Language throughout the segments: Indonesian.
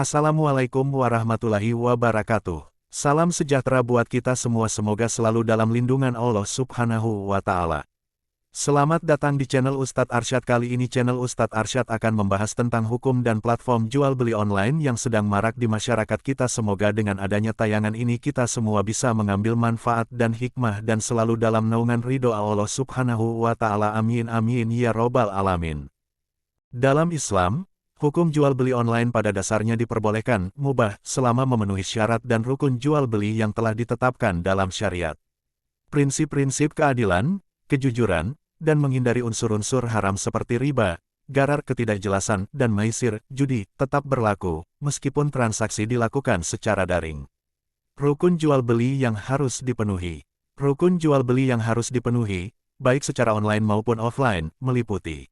Assalamualaikum warahmatullahi wabarakatuh. Salam sejahtera buat kita semua, semoga selalu dalam lindungan Allah Subhanahu wa Ta'ala. Selamat datang di channel Ustadz Arsyad. Kali ini channel Ustadz Arsyad akan membahas tentang hukum dan platform jual beli online yang sedang marak di masyarakat kita. Semoga dengan adanya tayangan ini kita semua bisa mengambil manfaat dan hikmah dan selalu dalam naungan ridho Allah Subhanahu wa Ta'ala. Amin amin ya robbal alamin. Dalam Islam, hukum jual beli online pada dasarnya diperbolehkan, mubah, selama memenuhi syarat dan rukun jual beli yang telah ditetapkan dalam syariat. Prinsip-prinsip keadilan, kejujuran, dan menghindari unsur-unsur haram seperti riba, gharar, ketidakjelasan, dan maisir, judi, tetap berlaku, meskipun transaksi dilakukan secara daring. Rukun jual beli yang harus dipenuhi. Rukun jual beli yang harus dipenuhi, baik secara online maupun offline, meliputi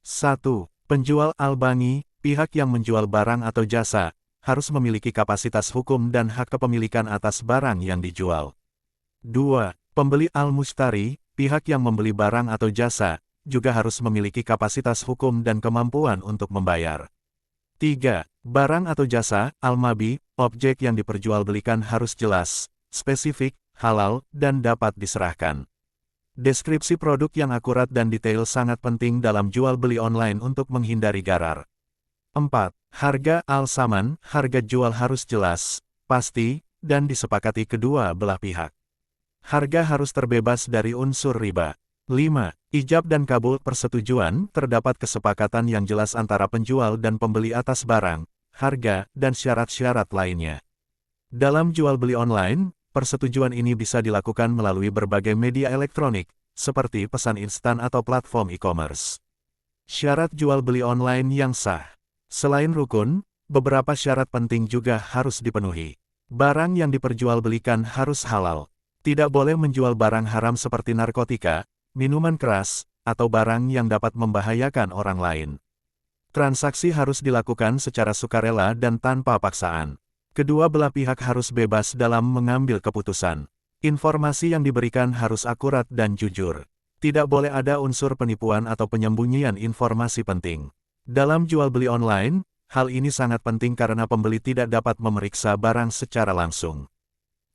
1. Penjual al-bangi, pihak yang menjual barang atau jasa, harus memiliki kapasitas hukum dan hak kepemilikan atas barang yang dijual. 2. Pembeli al-mushtari, pihak yang membeli barang atau jasa, juga harus memiliki kapasitas hukum dan kemampuan untuk membayar. 3. Barang atau jasa, al-mabi, objek yang diperjualbelikan harus jelas, spesifik, halal, dan dapat diserahkan. Deskripsi produk yang akurat dan detail sangat penting dalam jual beli online untuk menghindari gharar. 4. Harga al-saman, harga jual harus jelas, pasti, dan disepakati kedua belah pihak. Harga harus terbebas dari unsur riba. 5. Ijab dan kabul persetujuan, terdapat kesepakatan yang jelas antara penjual dan pembeli atas barang, harga, dan syarat-syarat lainnya. Dalam jual beli online, persetujuan ini bisa dilakukan melalui berbagai media elektronik, seperti pesan instan atau platform e-commerce. Syarat jual beli online yang sah. Selain rukun, beberapa syarat penting juga harus dipenuhi. Barang yang diperjualbelikan harus halal. Tidak boleh menjual barang haram seperti narkotika, minuman keras, atau barang yang dapat membahayakan orang lain. Transaksi harus dilakukan secara sukarela dan tanpa paksaan. Kedua belah pihak harus bebas dalam mengambil keputusan. Informasi yang diberikan harus akurat dan jujur. Tidak boleh ada unsur penipuan atau penyembunyian informasi penting. Dalam jual beli online, hal ini sangat penting karena pembeli tidak dapat memeriksa barang secara langsung.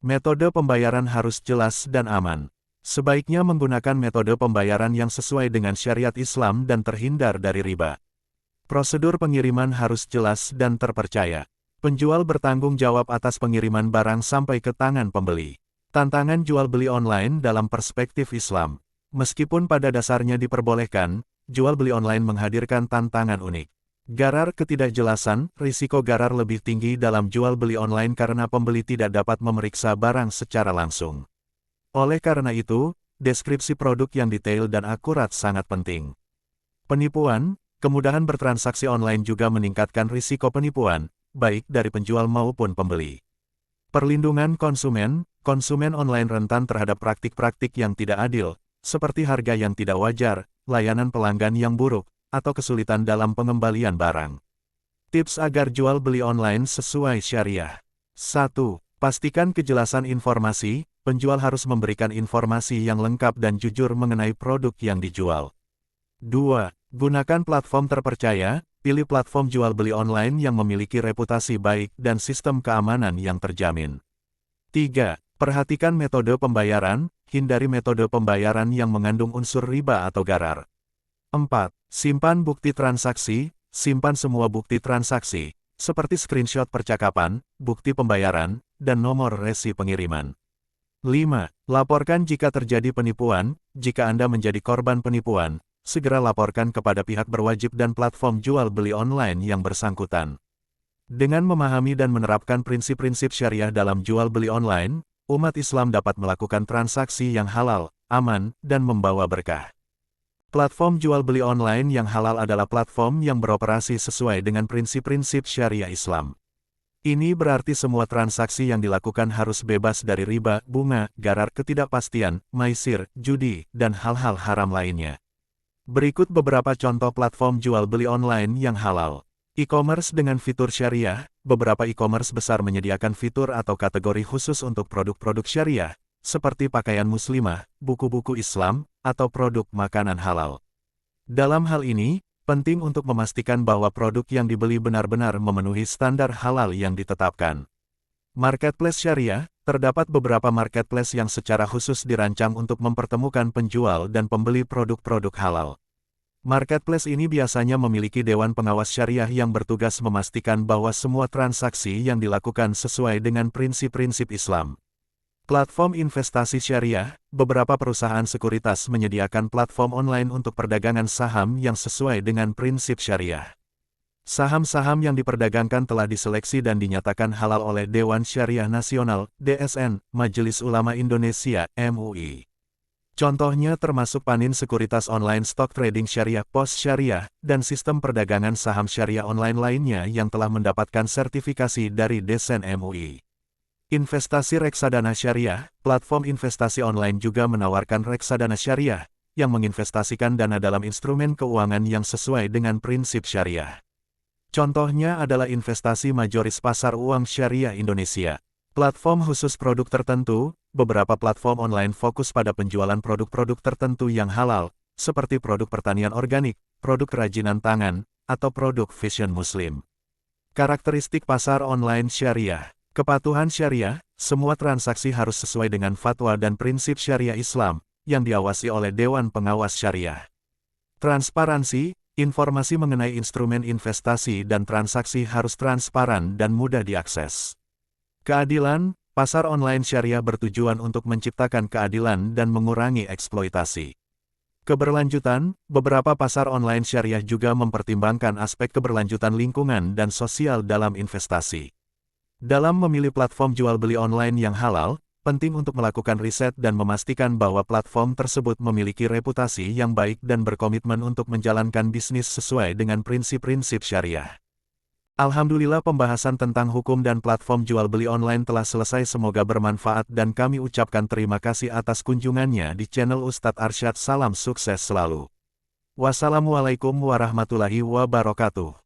Metode pembayaran harus jelas dan aman. Sebaiknya menggunakan metode pembayaran yang sesuai dengan syariat Islam dan terhindar dari riba. Prosedur pengiriman harus jelas dan terpercaya. Penjual bertanggung jawab atas pengiriman barang sampai ke tangan pembeli. Tantangan jual beli online dalam perspektif Islam. Meskipun pada dasarnya diperbolehkan, jual beli online menghadirkan tantangan unik. Gharar, ketidakjelasan, risiko gharar lebih tinggi dalam jual beli online karena pembeli tidak dapat memeriksa barang secara langsung. Oleh karena itu, deskripsi produk yang detail dan akurat sangat penting. Penipuan, kemudahan bertransaksi online juga meningkatkan risiko penipuan, baik dari penjual maupun pembeli. Perlindungan konsumen, konsumen online rentan terhadap praktik-praktik yang tidak adil, seperti harga yang tidak wajar, layanan pelanggan yang buruk, atau kesulitan dalam pengembalian barang. Tips agar jual beli online sesuai syariah. 1. Pastikan kejelasan informasi, penjual harus memberikan informasi yang lengkap dan jujur mengenai produk yang dijual. 2. Gunakan platform terpercaya, pilih platform jual beli online yang memiliki reputasi baik dan sistem keamanan yang terjamin. 3. Perhatikan metode pembayaran, hindari metode pembayaran yang mengandung unsur riba atau gharar. 4. Simpan bukti transaksi, simpan semua bukti transaksi, seperti screenshot percakapan, bukti pembayaran, dan nomor resi pengiriman. 5. Laporkan jika terjadi penipuan, jika Anda menjadi korban penipuan, segera laporkan kepada pihak berwajib dan platform jual beli online yang bersangkutan. Dengan memahami dan menerapkan prinsip-prinsip syariah dalam jual beli online, umat Islam dapat melakukan transaksi yang halal, aman, dan membawa berkah. Platform jual beli online yang halal adalah platform yang beroperasi sesuai dengan prinsip-prinsip syariah Islam. Ini berarti semua transaksi yang dilakukan harus bebas dari riba, bunga, gharar, ketidakpastian, maisir, judi, dan hal-hal haram lainnya. Berikut beberapa contoh platform jual beli online yang halal. E-commerce dengan fitur syariah. Beberapa e-commerce besar menyediakan fitur atau kategori khusus untuk produk-produk syariah, seperti pakaian muslimah, buku-buku Islam, atau produk makanan halal. Dalam hal ini, Penting untuk memastikan bahwa produk yang dibeli benar-benar memenuhi standar halal yang ditetapkan. Marketplace syariah, terdapat beberapa marketplace yang secara khusus dirancang untuk mempertemukan penjual dan pembeli produk-produk halal. Marketplace ini biasanya memiliki dewan pengawas syariah yang bertugas memastikan bahwa semua transaksi yang dilakukan sesuai dengan prinsip-prinsip Islam. Platform investasi syariah, beberapa perusahaan sekuritas menyediakan platform online untuk perdagangan saham yang sesuai dengan prinsip syariah. Saham-saham yang diperdagangkan telah diseleksi dan dinyatakan halal oleh Dewan Syariah Nasional, DSN, Majelis Ulama Indonesia, MUI. Contohnya termasuk Panin Sekuritas Online Stock Trading Syariah POS Syariah, dan sistem perdagangan saham syariah online lainnya yang telah mendapatkan sertifikasi dari DSN MUI. Investasi reksadana syariah, platform investasi online juga menawarkan reksadana syariah, yang menginvestasikan dana dalam instrumen keuangan yang sesuai dengan prinsip syariah. Contohnya adalah investasi majoris pasar uang syariah Indonesia. Platform khusus produk tertentu, beberapa platform online fokus pada penjualan produk-produk tertentu yang halal, seperti produk pertanian organik, produk kerajinan tangan, atau produk fashion muslim. Karakteristik pasar online syariah. Kepatuhan syariah, semua transaksi harus sesuai dengan fatwa dan prinsip syariah Islam, yang diawasi oleh Dewan Pengawas Syariah. Transparansi, informasi mengenai instrumen investasi dan transaksi harus transparan dan mudah diakses. Keadilan, pasar online syariah bertujuan untuk menciptakan keadilan dan mengurangi eksploitasi. Keberlanjutan, beberapa pasar online syariah juga mempertimbangkan aspek keberlanjutan lingkungan dan sosial dalam investasi. Dalam memilih platform jual beli online yang halal, penting untuk melakukan riset dan memastikan bahwa platform tersebut memiliki reputasi yang baik dan berkomitmen untuk menjalankan bisnis sesuai dengan prinsip-prinsip syariah. Alhamdulillah pembahasan tentang hukum dan platform jual beli online telah selesai, semoga bermanfaat dan kami ucapkan terima kasih atas kunjungannya di channel Ustadz Arsyad. Salam sukses selalu. Wassalamualaikum warahmatullahi wabarakatuh.